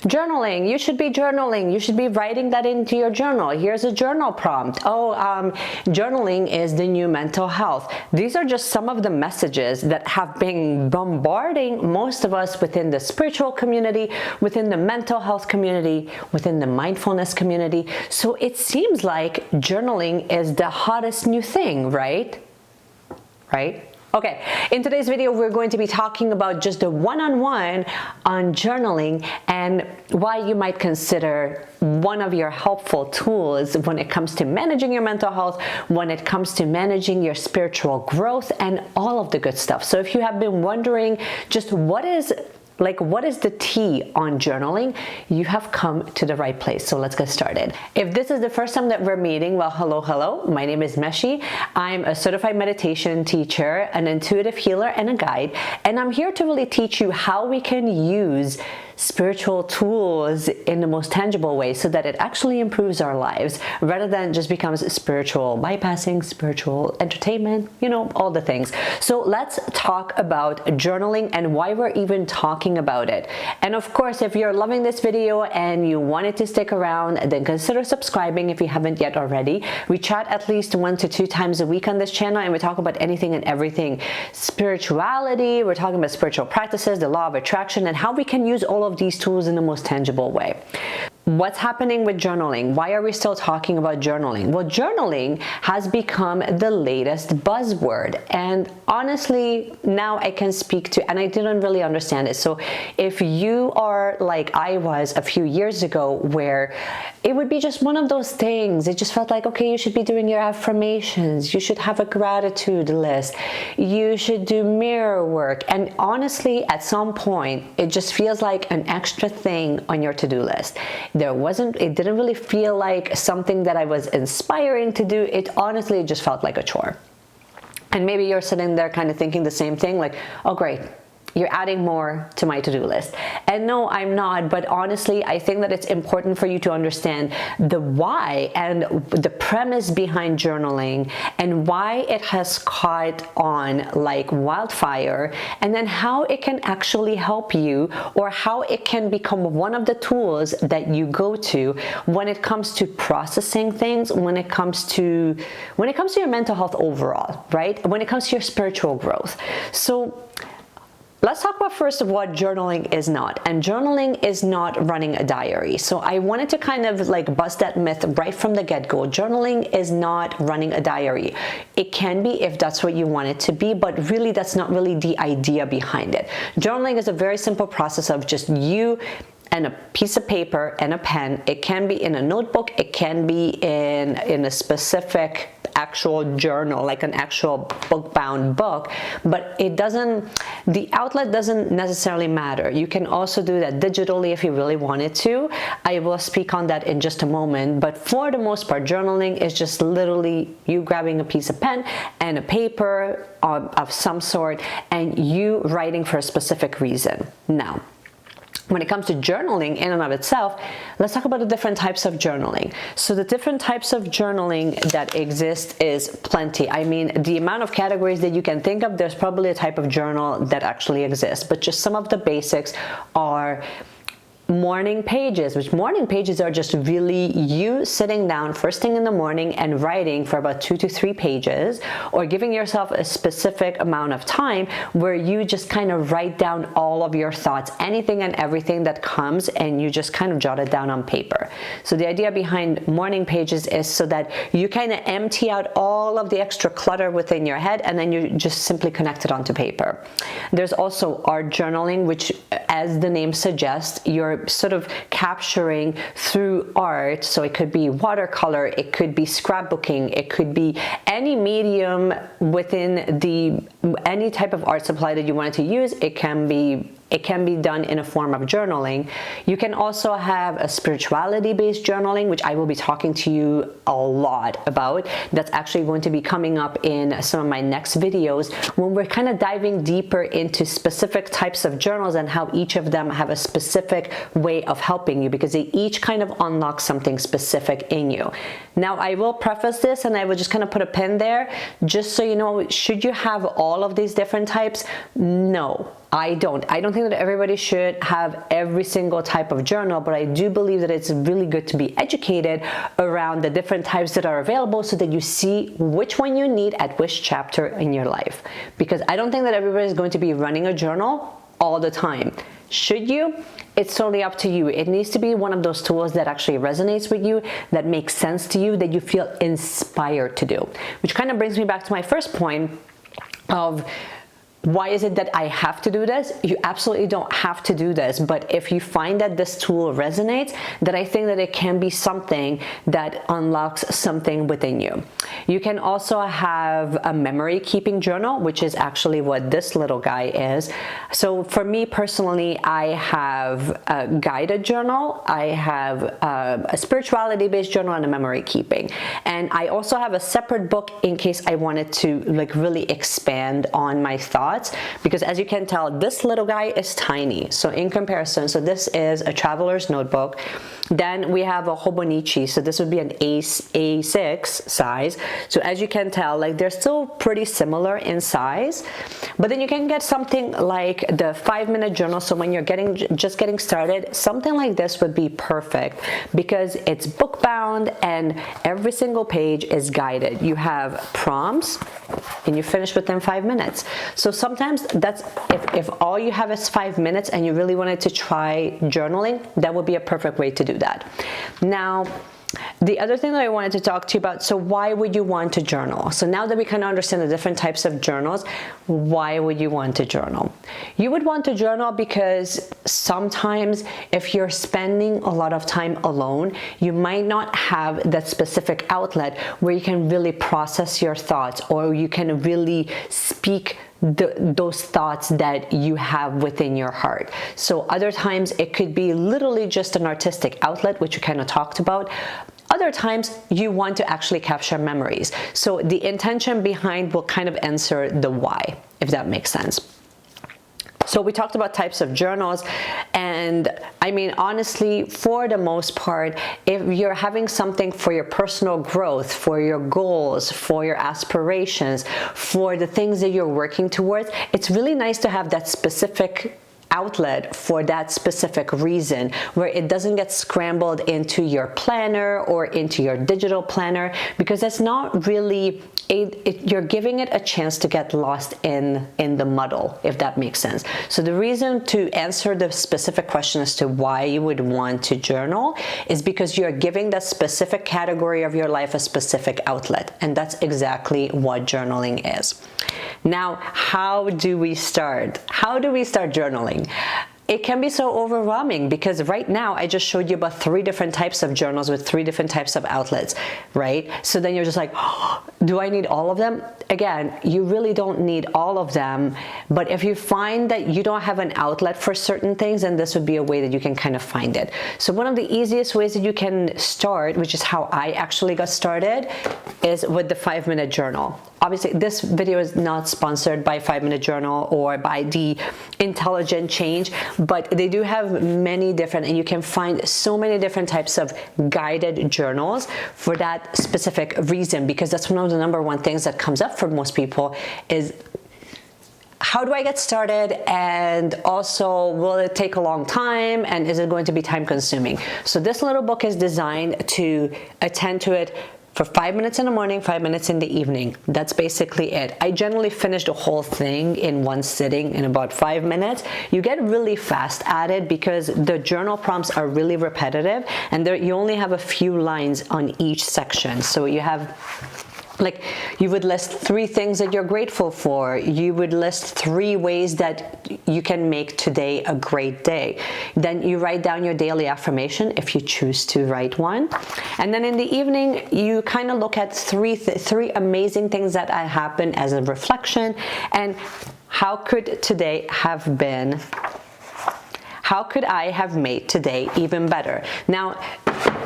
Journaling, you should be journaling. You should be writing that into your journal. Here's a journal prompt. Oh, journaling is the new mental health. These are just some of the messages that have been bombarding most of us within the spiritual community, within the mental health community, within the mindfulness community. So it seems like journaling is the hottest new thing, right? Right? Okay, in today's video, we're going to be talking about just the one-on-one on journaling and why you might consider one of your helpful tools when it comes to managing your mental health, when it comes to managing your spiritual growth, and all of the good stuff. So if you have been wondering just what is the tea on journaling, you have come to the right place. So let's get started. If this is the first time that we're meeting, well, hello. My name is Meshi. I'm a certified meditation teacher, an intuitive healer, and a guide. And I'm here to really teach you how we can use spiritual tools in the most tangible way so that it actually improves our lives rather than just becomes spiritual bypassing, spiritual entertainment, you know, all the things. So let's talk about journaling and why we're even talking about it. And of course, if you're loving this video and you wanted to stick around, then consider subscribing if you haven't yet already. We chat at least 1 to 2 times a week on this channel, and we talk about anything and everything. Spirituality, we're talking about spiritual practices, the law of attraction, and how we can use all of these tools in the most tangible way. What's happening with journaling? Why are we still talking about journaling? Well, journaling has become the latest buzzword. And honestly, now I can speak to, and I didn't really understand it. So if you are like I was a few years ago, where it would be just one of those things, it just felt like, okay, you should be doing your affirmations. You should have a gratitude list. You should do mirror work. And honestly, at some point, it just feels like an extra thing on your to-do list. It didn't really feel like something that I was inspiring to do. It honestly just felt like a chore. And maybe you're sitting there kind of thinking the same thing, like, oh great, you're adding more to my to-do list. And no, I'm not. But honestly, I think that it's important for you to understand the why and the premise behind journaling and why it has caught on like wildfire, and then how it can actually help you, or how it can become one of the tools that you go to when it comes to processing things, when it comes to your mental health overall, right? When it comes to your spiritual growth. So let's talk about first what journaling is not. And journaling is not running a diary. So I wanted to kind of like bust that myth right from the get-go. Journaling is not running a diary. It can be if that's what you want it to be, but really that's not really the idea behind it. Journaling is a very simple process of just you and a piece of paper and a pen. It can be in a notebook. It can be in a specific actual journal, like an actual book-bound book, but the outlet doesn't necessarily matter. You can also do that digitally if you really wanted to. I will speak on that in just a moment, but for the most part, journaling is just literally you grabbing a piece of pen and a paper of some sort and you writing for a specific reason. Now, when it comes to journaling in and of itself, let's talk about the different types of journaling. So the different types of journaling that exist is plenty. I mean, the amount of categories that you can think of, there's probably a type of journal that actually exists, but just some of the basics are morning pages, which morning pages are just really you sitting down first thing in the morning and writing for about 2 to 3 pages, or giving yourself a specific amount of time where you just kind of write down all of your thoughts, anything and everything that comes, and you just kind of jot it down on paper. So the idea behind morning pages is so that you kind of empty out all of the extra clutter within your head, and then you just simply connect it onto paper. There's also art journaling, which, as the name suggests, you're sort of capturing through art. So it could be watercolor, it could be scrapbooking, it could be any medium within any type of art supply that you wanted to use. It can be done in a form of journaling. You can also have a spirituality-based journaling, which I will be talking to you a lot about. That's actually going to be coming up in some of my next videos when we're kind of diving deeper into specific types of journals and how each of them have a specific way of helping you, because they each kind of unlock something specific in you. Now, I will preface this and I will just kind of put a pin there, just so you know, should you have all of these different types? No. I don't think that everybody should have every single type of journal, but I do believe that it's really good to be educated around the different types that are available so that you see which one you need at which chapter in your life. Because I don't think that everybody is going to be running a journal all the time. Should you? It's totally up to you. It needs to be one of those tools that actually resonates with you, that makes sense to you, that you feel inspired to do. Which kind of brings me back to my first point of, why is it that I have to do this? You absolutely don't have to do this, but if you find that this tool resonates, then I think that it can be something that unlocks something within you. You can also have a memory keeping journal, which is actually what this little guy is. So for me personally, I have a guided journal, I have a spirituality-based journal, and a memory keeping. And I also have a separate book in case I wanted to like really expand on my thoughts. Because as you can tell, this little guy is tiny. So in comparison, so this is a traveler's notebook. Then we have a Hobonichi. So this would be an A6 size. So as you can tell, like they're still pretty similar in size. But then you can get something like the 5-minute journal. So when you're just getting started, something like this would be perfect because it's book bound and every single page is guided. You have prompts and you finish within 5 minutes. So sometimes that's, if all you have is 5 minutes and you really wanted to try journaling, that would be a perfect way to do that. Now, the other thing that I wanted to talk to you about, so why would you want to journal? So now that we kind of understand the different types of journals, why would you want to journal? You would want to journal because sometimes if you're spending a lot of time alone, you might not have that specific outlet where you can really process your thoughts, or you can really speak those thoughts that you have within your heart. So other times it could be literally just an artistic outlet, which we kind of talked about. Other times you want to actually capture memories. So the intention behind will kind of answer the why, if that makes sense. So we talked about types of journals, and I mean, honestly, for the most part, if you're having something for your personal growth, for your goals, for your aspirations, for the things that you're working towards, it's really nice to have that specific outlet for that specific reason, where it doesn't get scrambled into your planner or into your digital planner, because that's not really you're giving it a chance to get lost in the muddle, if that makes sense. So the reason to answer the specific question as to why you would want to journal is because you're giving that specific category of your life a specific outlet, and that's exactly what journaling is. Now, how do we start? How do we start journaling? It can be so overwhelming because right now I just showed you about 3 different types of journals with 3 different types of outlets, right? So then you're just like, oh, do I need all of them? Again, you really don't need all of them, but if you find that you don't have an outlet for certain things, then this would be a way that you can kind of find it. So one of the easiest ways that you can start, which is how I actually got started, is with the 5-minute journal. Obviously, this video is not sponsored by 5-Minute Journal or by the Intelligent Change, but they do have many different, and you can find so many different types of guided journals for that specific reason, because that's one of the #1 things that comes up for most people is, how do I get started, and also will it take a long time, and is it going to be time consuming? So this little book is designed to attend to it for 5 minutes in the morning, 5 minutes in the evening. That's basically it. I generally finish the whole thing in one sitting in about 5 minutes. You get really fast at it because the journal prompts are really repetitive, and you only have a few lines on each section. So you have, like, you would list 3 things that you're grateful for. You would list 3 ways that you can make today a great day. Then you write down your daily affirmation if you choose to write one. And then in the evening, you kind of look at three amazing things that happened as a reflection, and how could today have been, how could I have made today even better? Now,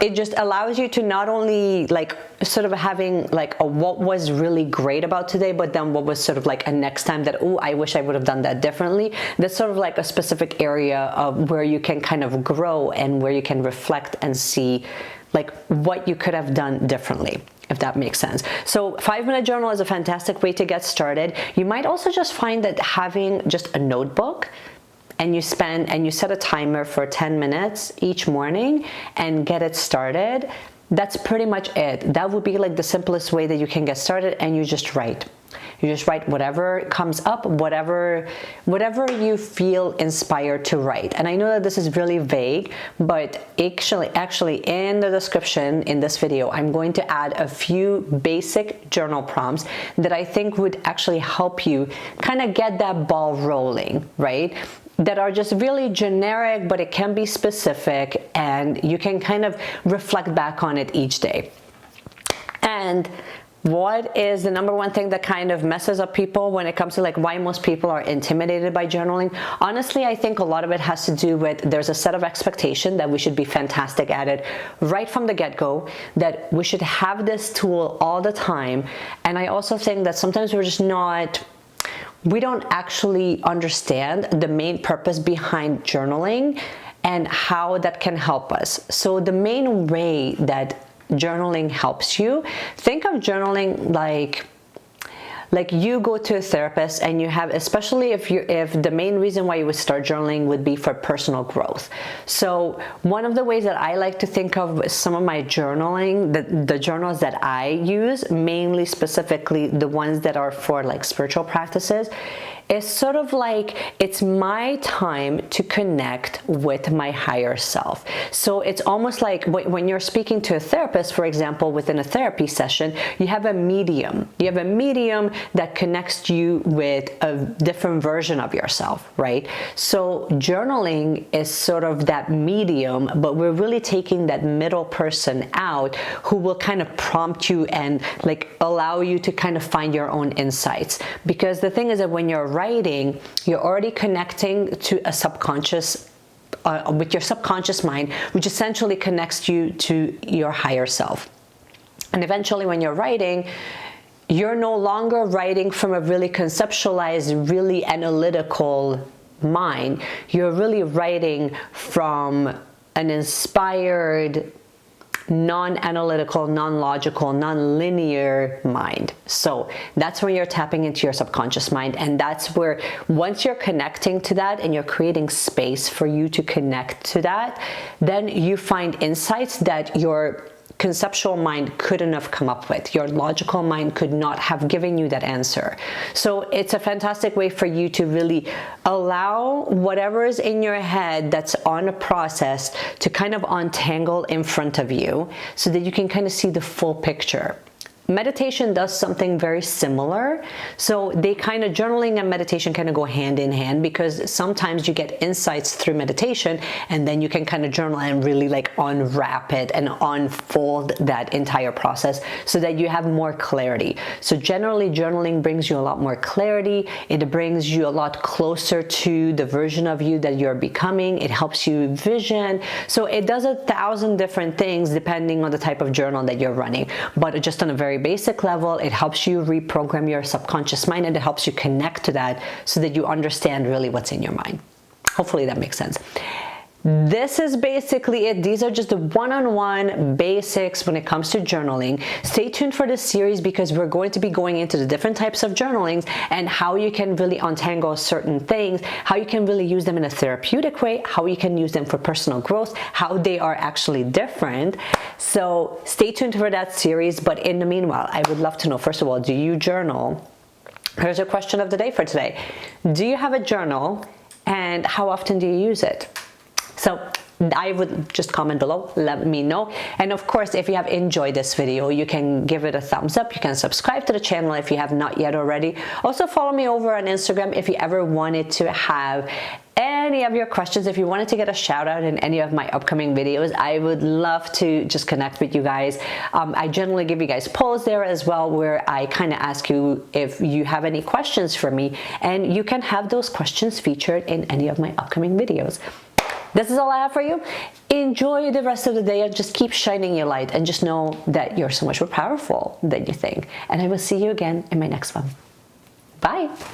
it just allows you to not only like sort of having like a what was really great about today, but then what was sort of like a next time that, oh, I wish I would have done that differently. That's sort of like a specific area of where you can kind of grow and where you can reflect and see like what you could have done differently. if that makes sense. So 5-minute journal is a fantastic way to get started. You might also just find that having just a notebook, and you set a timer for 10 minutes each morning and get it started, that's pretty much it. That would be like the simplest way that you can get started, and you just write. You just write whatever comes up, whatever you feel inspired to write. And I know that this is really vague, but actually in the description in this video, I'm going to add a few basic journal prompts that I think would actually help you kind of get that ball rolling, right? That are just really generic, but it can be specific, and you can kind of reflect back on it each day. And what is the number one thing that kind of messes up people when it comes to like why most people are intimidated by journaling? Honestly, I think a lot of it has to do with there's a set of expectation that we should be fantastic at it right from the get-go, that we should have this tool all the time. And I also think that sometimes we don't actually understand the main purpose behind journaling and how that can help us. So the main way that journaling helps you, think of journaling like you go to a therapist and you have, especially if the main reason why you would start journaling would be for personal growth. So one of the ways that I like to think of some of my journaling, the journals that I use, mainly specifically the ones that are for like spiritual practices, is sort of like it's my time to connect with my higher self. So it's almost like when you're speaking to a therapist, for example, within a therapy session, you have a medium. You have a medium that connects you with a different version of yourself, right? So journaling is sort of that medium, but we're really taking that middle person out who will kind of prompt you and like allow you to kind of find your own insights. Because the thing is that when you're writing, you're already connecting to a subconscious, with your subconscious mind, which essentially connects you to your higher self. And eventually when you're writing, you're no longer writing from a really conceptualized, really analytical mind. You're really writing from an inspired, non-analytical, non-logical, non-linear mind. So that's when you're tapping into your subconscious mind, and that's where once you're connecting to that and you're creating space for you to connect to that, then you find insights that your conceptual mind couldn't have come up with. Your logical mind could not have given you that answer. So it's a fantastic way for you to really allow whatever is in your head that's on a process to kind of untangle in front of you so that you can kind of see the full picture. Meditation does something very similar. So they kind of, journaling and meditation kind of go hand in hand, because sometimes you get insights through meditation and then you can kind of journal and really like unwrap it and unfold that entire process so that you have more clarity. So generally journaling brings you a lot more clarity. It brings you a lot closer to the version of you that you're becoming. It helps you vision. So it does 1,000 different things depending on the type of journal that you're running. But just on a very basic level, it helps you reprogram your subconscious mind, and it helps you connect to that so that you understand really what's in your mind. Hopefully that makes sense. This is basically it. These are just the one-on-one basics when it comes to journaling. Stay tuned for this series because we're going to be going into the different types of journalings and how you can really untangle certain things, how you can really use them in a therapeutic way, how you can use them for personal growth, how they are actually different. So stay tuned for that series. But in the meanwhile, I would love to know, first of all, do you journal? Here's a question of the day for today. Do you have a journal, and how often do you use it? So I would just comment below, let me know. And of course, if you have enjoyed this video, you can give it a thumbs up. You can subscribe to the channel if you have not yet already. Also follow me over on Instagram if you ever wanted to have any of your questions. If you wanted to get a shout out in any of my upcoming videos, I would love to just connect with you guys. I generally give you guys polls there as well, where I kind of ask you if you have any questions for me, and you can have those questions featured in any of my upcoming videos. This is all I have for you. Enjoy the rest of the day and just keep shining your light, and just know that you're so much more powerful than you think. And I will see you again in my next one. Bye.